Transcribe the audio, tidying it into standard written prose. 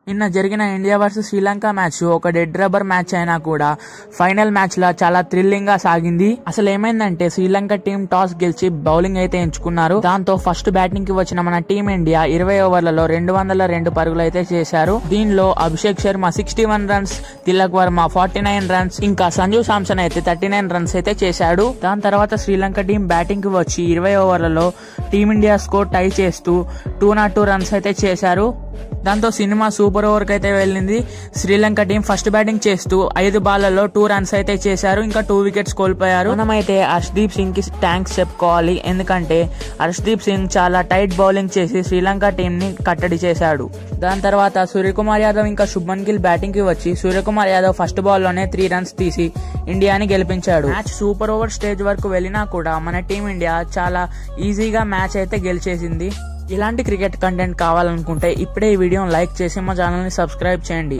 నిన్న జరిగిన India versus Sri Lanka match ఒక డెడ్ రబ్బర్ మ్యాచ్ అయినా కూడా ఫైనల్ మ్యాచ్ లా చాలా థ్రిల్లింగ్ గా సాగింది. అసలు ఏమైందంటే శ్రీలంక టీం టాస్ గెలిచి బౌలింగ్ అయితే ఎంచుకున్నారు. దాంతో ఫస్ట్ బ్యాటింగ్ కి వచ్చిన మన టీం ఇండియా 20 ఓవర్లలో 202 పరుగులు అయితే చేశారు. దీనిలో అభిషేక్ శర్మ 61 రన్స్, తిలక్ వర్మ 49 రన్స్, ఇంకా సంజు సామ్సన్ అయితే 39 రన్స్ అయితే చేశాడు. దాని తర్వాత శ్రీలంక టీం బ్యాటింగ్ కి వచ్చి 20 ఓవర్లలో టీమిండియా స్కోర్ టై చేస్తూ 202 రన్స్ అయితే చేశారు. దాంతో సినిమా సూపర్ ఓవర్ కి అయితే వెళ్ళింది. శ్రీలంక టీం ఫస్ట్ బ్యాటింగ్ చేస్తూ 5 బాళ్లలో 2 రన్స్ అయితే చేశారు. ఇంకా 2 వికెట్స్ కోల్పోయారు. మనమైతే హర్షదీప్ సింగ్ కి థ్యాంక్స్ చెప్పుకోవాలి. ఎందుకంటే హర్షదీప్ సింగ్ చాలా టైట్ బౌలింగ్ చేసి శ్రీలంక టీం ని కట్టడి చేశాడు. దాని తర్వాత సూర్యకుమార్ యాదవ్ ఇంకా శుభ్మన్ గిల్ బ్యాటింగ్ కి వచ్చి సూర్యకుమార్ యాదవ్ ఫస్ట్ బాల్ లోనే 3 రన్స్ తీసి ఇండియాని గెలిపించాడు. మ్యాచ్ సూపర్ ఓవర్ స్టేజ్ వరకు వెళ్ళినా కూడా మన టీం ఇండియా చాలా ఈజీగా మ్యాచ్ అయితే గెలిచేసింది. ఇలాంటి క్రికెట్ కంటెంట్ కావాలనుకుంటే ఇప్పుడే ఈ వీడియోని లైక్ చేసి మా ఛానల్ ని సబ్స్క్రైబ్ చేయండి.